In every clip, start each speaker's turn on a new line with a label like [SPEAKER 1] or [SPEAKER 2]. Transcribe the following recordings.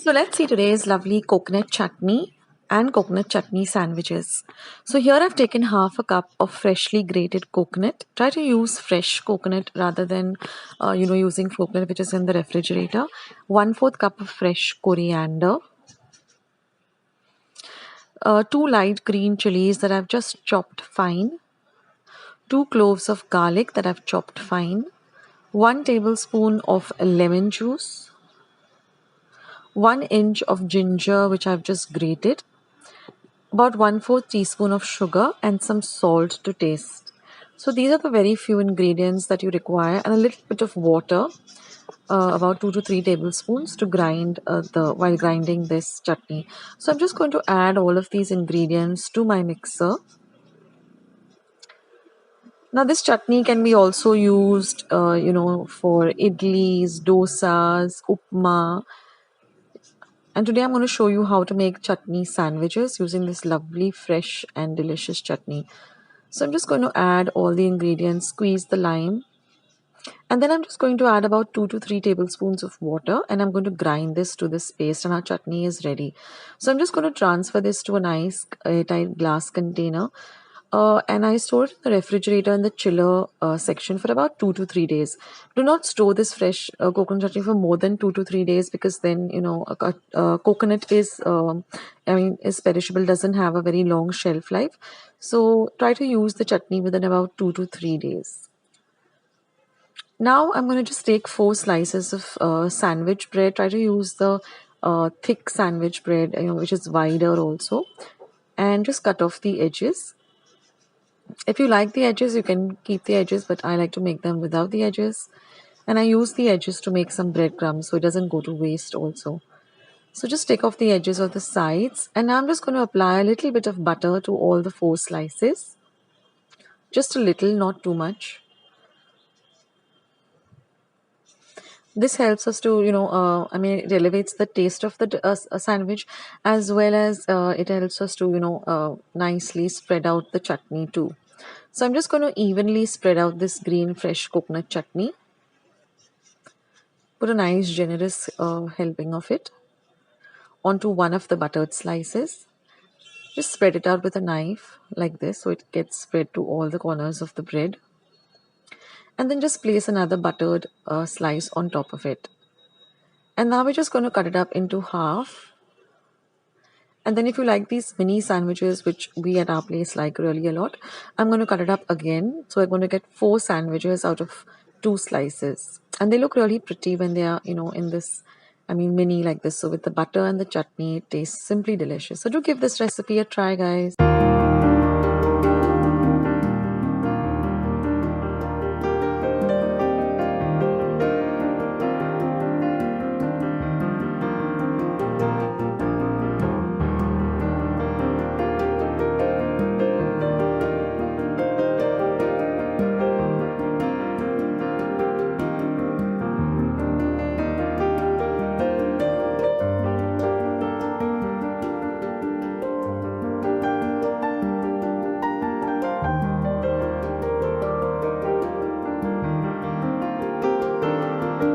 [SPEAKER 1] So let's see today's lovely coconut chutney and coconut chutney sandwiches. So here I've taken half a cup of freshly grated coconut. Try to use fresh coconut rather than using coconut which is in the refrigerator. 1/4 cup of fresh coriander. Two light green chilies that I've just chopped fine. 2 cloves of garlic that I've chopped fine. 1 tablespoon of lemon juice. 1 inch of ginger which I've just grated. About 1/4 teaspoon of sugar and some salt to taste. So these are the very few ingredients that you require, and a little bit of water, about 2 to 3 tablespoons to grind while grinding this chutney. So I'm just going to add all of these ingredients to my mixer. Now this chutney can be also used, for idlis, dosas, upma. And today I'm going to show you how to make chutney sandwiches using this lovely, fresh and delicious chutney. So I'm just going to add all the ingredients, squeeze the lime, and then I'm just going to add about 2 to 3 tablespoons of water, and I'm going to grind this to this paste, and our chutney is ready. So I'm just going to transfer this to a nice airtight glass container. And I store it in the refrigerator in the chiller section for about 2 to 3 days. Do not store this fresh coconut chutney for more than 2 to 3 days, because then coconut is perishable, doesn't have a very long shelf life. So try to use the chutney within about 2 to 3 days. Now I'm going to just take 4 slices of sandwich bread. Try to use the thick sandwich bread, which is wider also, and just cut off the edges. If you like the edges, you can keep the edges, but I like to make them without the edges. And I use the edges to make some breadcrumbs so it doesn't go to waste also. So just take off the edges of the sides, and now I'm just going to apply a little bit of butter to all the 4 slices. Just a little, not too much. This helps us to, it elevates the taste of the sandwich, as well as it helps us to, nicely spread out the chutney too. So I'm just going to evenly spread out this green fresh coconut chutney. Put a nice generous helping of it onto one of the buttered slices. Just spread it out with a knife like this so it gets spread to all the corners of the bread. And then just place another buttered slice on top of it. And now we're just going to cut it up into half. And then if you like these mini sandwiches, which we at our place like really a lot, I'm going to cut it up again. So we're going to get 4 sandwiches out of 2 slices. And they look really pretty when they are, in this, mini like this. So with the butter and the chutney, it tastes simply delicious. So do give this recipe a try, guys.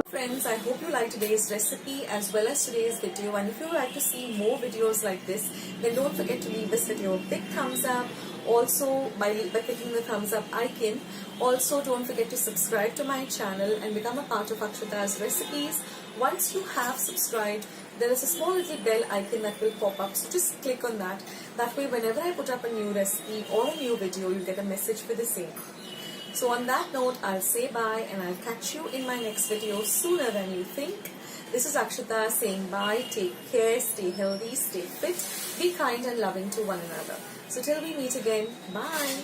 [SPEAKER 1] Friends, I hope you liked today's recipe as well as today's video, and if you would like to see more videos like this, then don't forget to leave this video a big thumbs up. Also, by clicking the thumbs up icon. Also, don't forget to subscribe to my channel and become a part of Akshata's recipes. Once you have subscribed, there is a small little bell icon that will pop up, so just click on that. That way, whenever I put up a new recipe or a new video, you'll get a message for the same. So on that note, I'll say bye, and I'll catch you in my next video sooner than you think. This is Akshata saying bye. Take care, stay healthy, stay fit, be kind and loving to one another. So till we meet again, bye.